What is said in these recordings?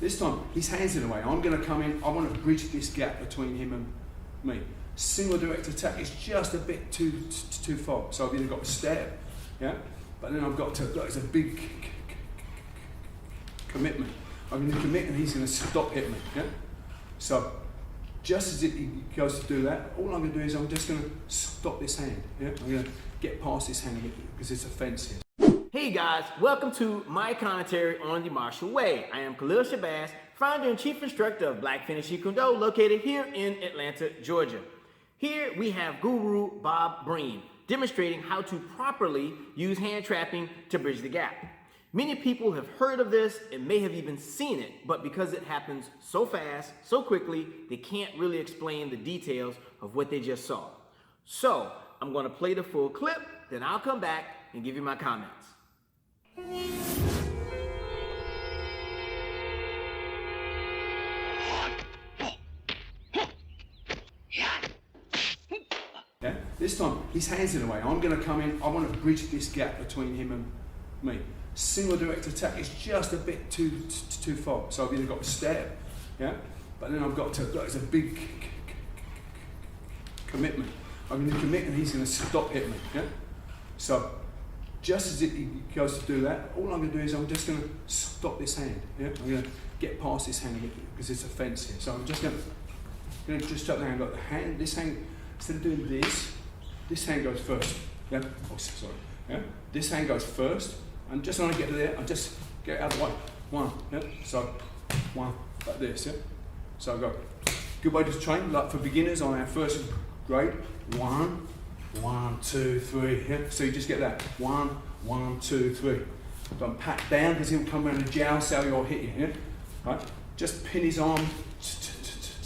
This time, his hand's in the way. I'm going to come in. I want to bridge this gap between him and me. Single direct attack is just a bit too far. So I've either got to stab, yeah, but then I've got to, look, it's a big commitment. I'm going to commit and he's going to stop hitting me, yeah? So just as he goes to do that, all I'm going to do is I'm just going to stop this hand, yeah? I'm going to get past this hand because it's offensive. Hey guys, welcome to my commentary on the martial way. I am KShabazz, founder and chief instructor of Black Finish Kune, located here in Atlanta, Georgia. Here we have Guru Bob Breen demonstrating how to properly use hand trapping to bridge the gap. Many people have heard of this and may have even seen it, but because it happens so fast, so quickly, they can't really explain the details of what they just saw. So I'm going to play the full clip, then I'll come back and give you my comments. Yeah? This time, his hand's in the way. I'm going to come in. I want to bridge this gap between him and me. Single direct attack is just a bit too far. So I've either got to stab, yeah, but then I've got to, look, it's a big commitment. I'm going to commit and he's going to stop hitting me, yeah. So just as he goes to do that, all I'm going to do is I'm just going to stop this hand, yeah. I'm going to get past this hand because it's offensive. So I'm just going to just stop the hand. Got the hand. This hand, instead of doing this hand goes first. Yeah. Oh, sorry. Yeah. This hand goes first. And just when I get to there, I just get out of the way. One, yeah? So, one, like this, yeah? So I go, good way to train, like for beginners on our first grade, 1, 1, 2, 3, yeah? So you just get that, 1, 1, 2, 3. Don't pat down because he'll come around and jowl, so you'll hit you, yeah? Right? Just pin his arm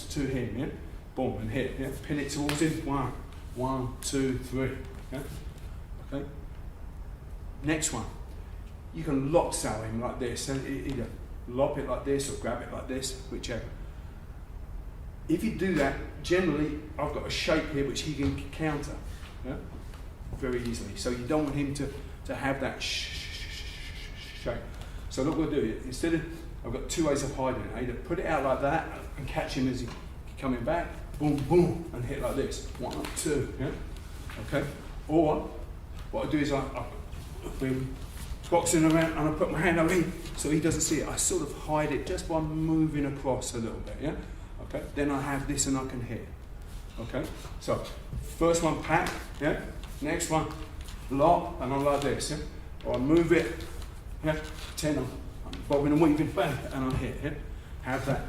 to him, yeah? Boom, and hit, yeah? Pin it towards him, 1, 1, 2, 3, yeah? Okay? Next one. You can lock sail him like this, and either lop it like this or grab it like this, whichever. If you do that, generally, I've got a shape here which he can counter, yeah? Very easily. So you don't want him to have that shape. So look what I'll do. Instead of, I've got two ways of hiding it. I either put it out like that and catch him as he's coming back, boom, boom, and hit like this. 1, 2, yeah? Okay? Or, what I do is I boxing around and I put my hand over him so he doesn't see it. I sort of hide it just by moving across a little bit, yeah? Okay, then I have this and I can hit. Okay, so first one pack, yeah? Next one lock and I'm like this, yeah? Or I move it, yeah? 10, I'm bobbing and weaving, bang, and I hit, yeah? Have that.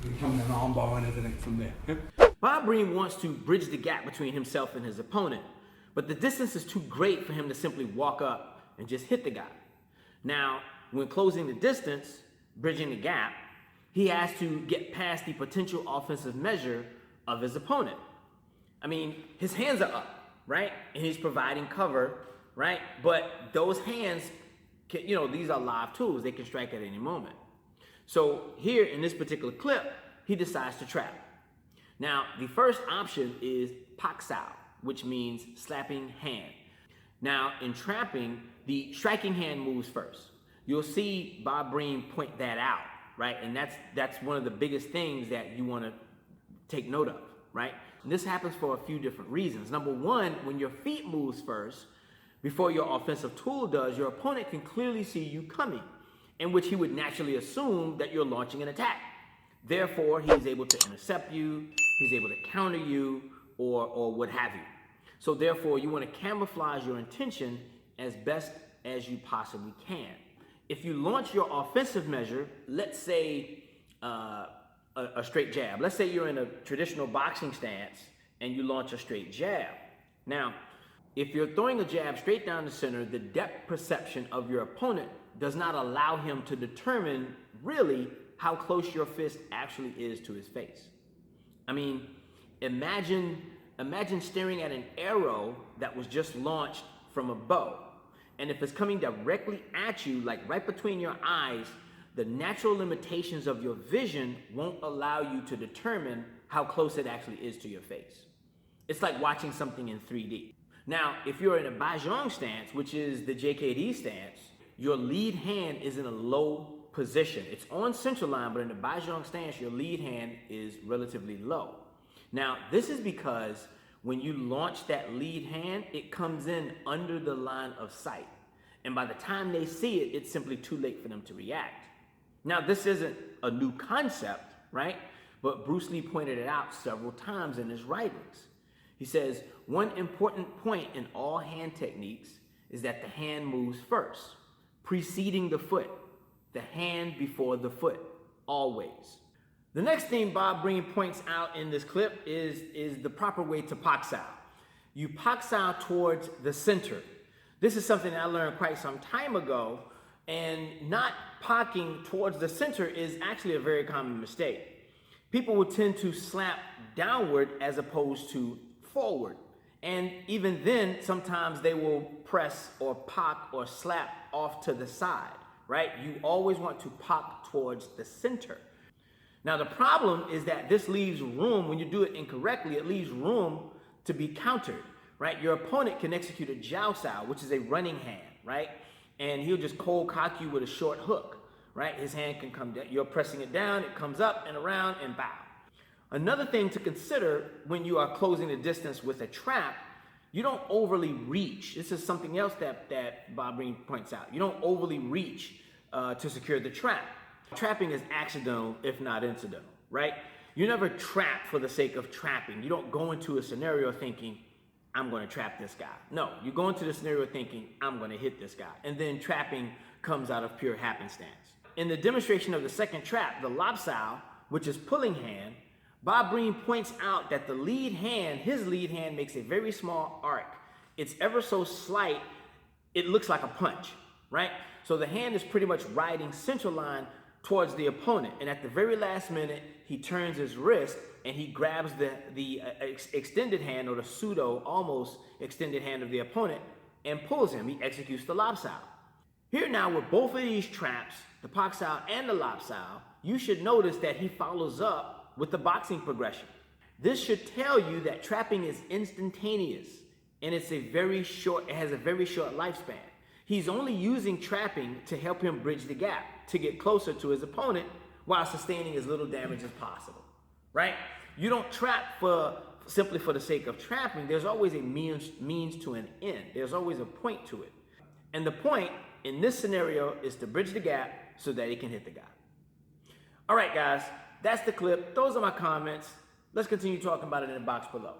You can come in an arm bar and everything from there, yeah? Bob Breen wants to bridge the gap between himself and his opponent, but the distance is too great for him to simply walk up and just hit the guy. Now, when closing the distance, bridging the gap, he has to get past the potential offensive measure of his opponent. I mean, his hands are up, right? And he's providing cover, right? But those hands, can, these are live tools. They can strike at any moment. So here in this particular clip, he decides to trap. Now, the first option is paksao, which means slapping hand. Now, in trapping, the striking hand moves first. You'll see Bob Breen point that out, right? And that's one of the biggest things that you want to take note of, right? And this happens for a few different reasons. Number one, when your feet moves first, before your offensive tool does, your opponent can clearly see you coming, in which he would naturally assume that you're launching an attack. Therefore, he's able to intercept you, he's able to counter you, or what have you. So therefore, you want to camouflage your intention as best as you possibly can. If you launch your offensive measure, let's say a straight jab. Let's say you're in a traditional boxing stance and you launch a straight jab. Now, if you're throwing a jab straight down the center, the depth perception of your opponent does not allow him to determine really how close your fist actually is to his face. I mean, imagine staring at an arrow that was just launched from a bow. And if it's coming directly at you, like right between your eyes, the natural limitations of your vision won't allow you to determine how close it actually is to your face. It's like watching something in 3D. Now, if you're in a Bajong stance, which is the JKD stance, your lead hand is in a low position. It's on center line, but in the Bajong stance, your lead hand is relatively low. Now, this is because when you launch that lead hand, it comes in under the line of sight. And by the time they see it, it's simply too late for them to react. Now, this isn't a new concept, right? But Bruce Lee pointed it out several times in his writings. He says, one important point in all hand techniques is that the hand moves first, preceding the foot. The hand before the foot, always. The next thing Bob Breen points out in this clip is the proper way to pak sao. You pak sao towards the center. This is something that I learned quite some time ago, and not pocking towards the center is actually a very common mistake. People will tend to slap downward as opposed to forward. And even then, sometimes they will press or pak or slap off to the side, right? You always want to pop towards the center. Now, the problem is that this leaves room, when you do it incorrectly, it leaves room to be countered, right? Your opponent can execute a jiao sao, which is a running hand, right? And he'll just cold cock you with a short hook, right? His hand can come down, you're pressing it down, it comes up and around and bow. Another thing to consider when you are closing the distance with a trap, you don't overly reach. This is something else that Bob Breen points out. You don't overly reach to secure the trap. Trapping is accidental, if not incidental, right? You never trap for the sake of trapping. You don't go into a scenario thinking, I'm going to trap this guy. No, you go into the scenario thinking, I'm going to hit this guy. And then trapping comes out of pure happenstance. In the demonstration of the second trap, the lap sao, which is pulling hand, Bob Breen points out that the lead hand, his lead hand, makes a very small arc. It's ever so slight, it looks like a punch, right? So the hand is pretty much riding center line towards the opponent. And at the very last minute, he turns his wrist and he grabs the extended hand, or the pseudo, almost extended hand of the opponent, and pulls him. He executes the lap sao. Here now, with both of these traps, the pak sao and the lap sao, you should notice that he follows up with the boxing progression. This should tell you that trapping is instantaneous and it has a very short lifespan. He's only using trapping to help him bridge the gap, to get closer to his opponent while sustaining as little damage as possible, right? You don't trap simply for the sake of trapping. There's always a means to an end. There's always a point to it. And the point in this scenario is to bridge the gap so that he can hit the guy. All right, guys. That's the clip. Those are my comments. Let's continue talking about it in the box below.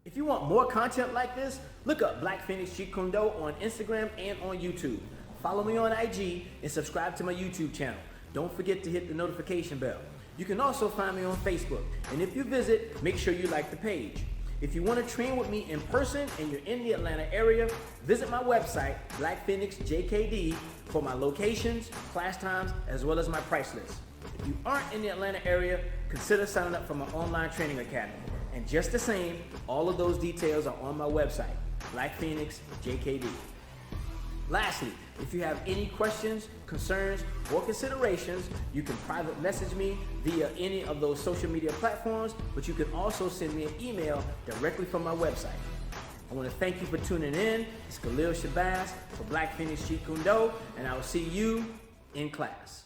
If you want more content like this, look up Black Phoenix Jeet Kune on Instagram and on YouTube. Follow me on IG and subscribe to my YouTube channel. Don't forget to hit the notification bell. You can also find me on Facebook. And if you visit, make sure you like the page. If you want to train with me in person and you're in the Atlanta area, visit my website, Black Phoenix JKD, for my locations, class times, as well as my price list. If you aren't in the Atlanta area, consider signing up for my online training academy. And just the same, all of those details are on my website, Black Phoenix JKD. Lastly, if you have any questions, concerns, or considerations, you can private message me via any of those social media platforms, but you can also send me an email directly from my website. I want to thank you for tuning in. It's KShabazz for Black Phoenix Jeet Kune, and I will see you in class.